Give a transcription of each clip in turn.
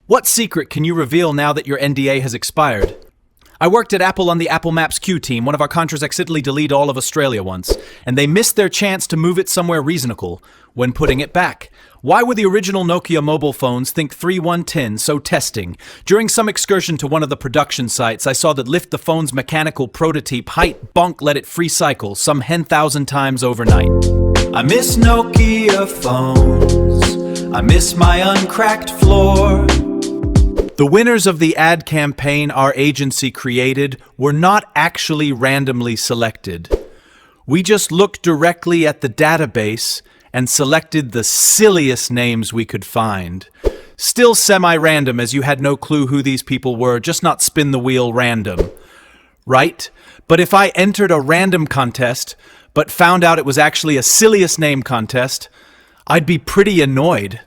What secret can you reveal now that your NDA has expired? I worked at Apple on the Apple Maps Q team. One of our contras accidentally deleted all of Australia once, and they missed their chance to move it somewhere reasonable when putting it back. Why would the original Nokia mobile phones think 3110 so testing? During some excursion to one of the production sites, I saw that lift the phone's mechanical prototype height bonk let it free cycle some 10,000 times overnight. I miss Nokia phones. I miss my uncracked floor. The winners of the ad campaign our agency created were not actually randomly selected. We just looked directly at the database and selected the silliest names we could find. Still semi-random, as you had no clue who these people were, just not spin the wheel random. Right? But if I entered a random contest, but found out it was actually a silliest name contest, I'd be pretty annoyed.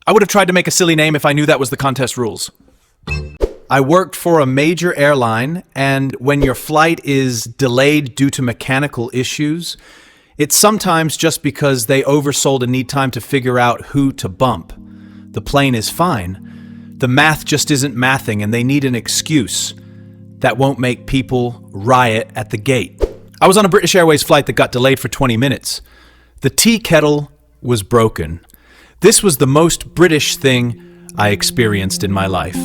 I would have tried to make a silly name if I knew that was the contest rules. I worked for a major airline, and when your flight is delayed due to mechanical issues, it's sometimes just because they oversold and need time to figure out who to bump. The plane is fine. The math just isn't mathing, and they need an excuse that won't make people riot at the gate. I was on a British Airways flight that got delayed for 20 minutes. The tea kettle was broken. This was the most British thing I experienced in my life.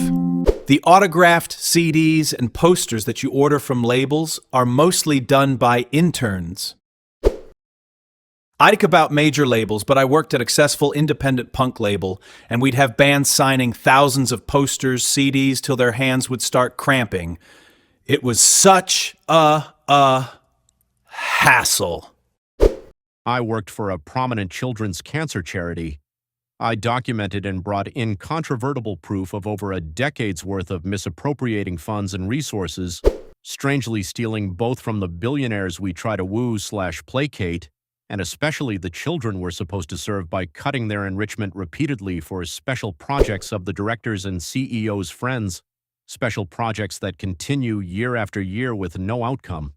The autographed CDs and posters that you order from labels are mostly done by interns. I think about major labels, but I worked at a successful independent punk label, and we'd have bands signing thousands of posters, CDs, till their hands would start cramping. It was such a hassle. I worked for a prominent children's cancer charity. I documented and brought incontrovertible proof of over a decade's worth of misappropriating funds and resources, strangely stealing both from the billionaires we try to woo/placate, and especially the children we're supposed to serve by cutting their enrichment repeatedly for special projects of the directors' and CEOs' friends, special projects that continue year after year with no outcome.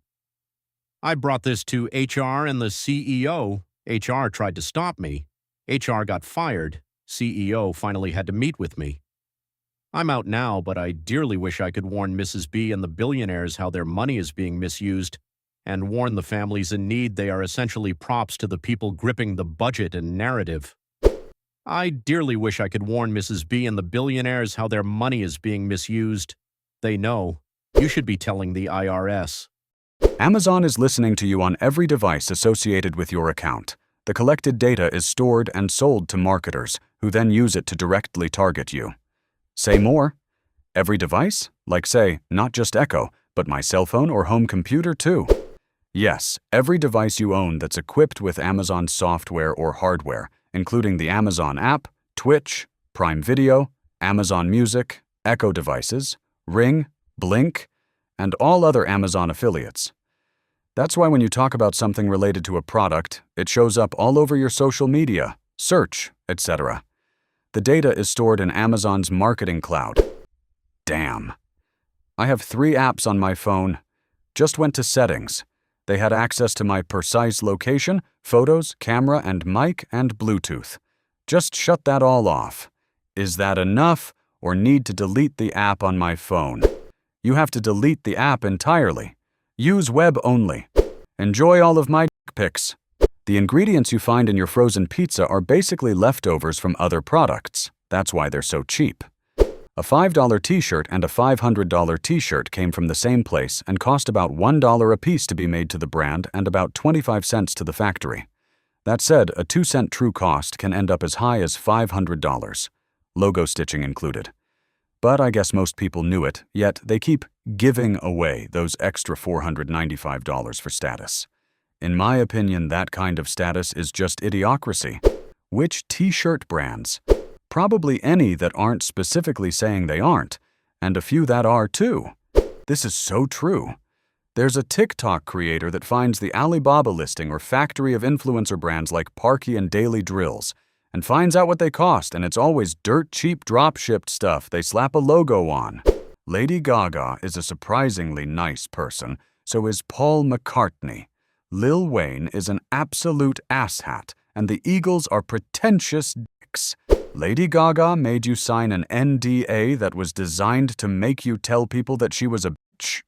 I brought this to HR and the CEO. HR tried to stop me. HR got fired. CEO finally had to meet with me. I'm out now, but I dearly wish I could warn Mrs. B and the billionaires how their money is being misused, and warn the families in need they are essentially props to the people gripping the budget and narrative. I dearly wish I could warn Mrs. B and the billionaires how their money is being misused. They know. You should be telling the IRS. Amazon is listening to you on every device associated with your account. The collected data is stored and sold to marketers, who then use it to directly target you. Say more. Every device? Like, say, not just Echo, but my cell phone or home computer too. Yes, every device you own that's equipped with Amazon software or hardware, including the Amazon app, Twitch, Prime Video, Amazon Music, Echo devices, Ring, Blink, and all other Amazon affiliates. That's why when you talk about something related to a product, it shows up all over your social media, search, etc. The data is stored in Amazon's marketing cloud. Damn. I have 3 apps on my phone. Just went to settings. They had access to my precise location, photos, camera and mic, and Bluetooth. Just shut that all off. Is that enough, or need to delete the app on my phone? You have to delete the app entirely. Use web only. Enjoy all of my pics. The ingredients you find in your frozen pizza are basically leftovers from other products. That's why they're so cheap. A $5 t-shirt and a $500 t-shirt came from the same place and cost about $1 a piece to be made to the brand and about 25 cents to the factory. That said, a 2-cent true cost can end up as high as $500, logo stitching included. But I guess most people knew it, yet they keep giving away those extra $495 for status. In my opinion, that kind of status is just idiocracy. Which t-shirt brands? Probably any that aren't specifically saying they aren't, and a few that are too. This is so true. There's a TikTok creator that finds the Alibaba listing or factory of influencer brands like Parky and Daily Drills, and finds out what they cost, and it's always dirt cheap drop-shipped stuff they slap a logo on. Lady Gaga is a surprisingly nice person, so is Paul McCartney. Lil Wayne is an absolute asshat, and the Eagles are pretentious dicks. Lady Gaga made you sign an NDA that was designed to make you tell people that she was a bitch?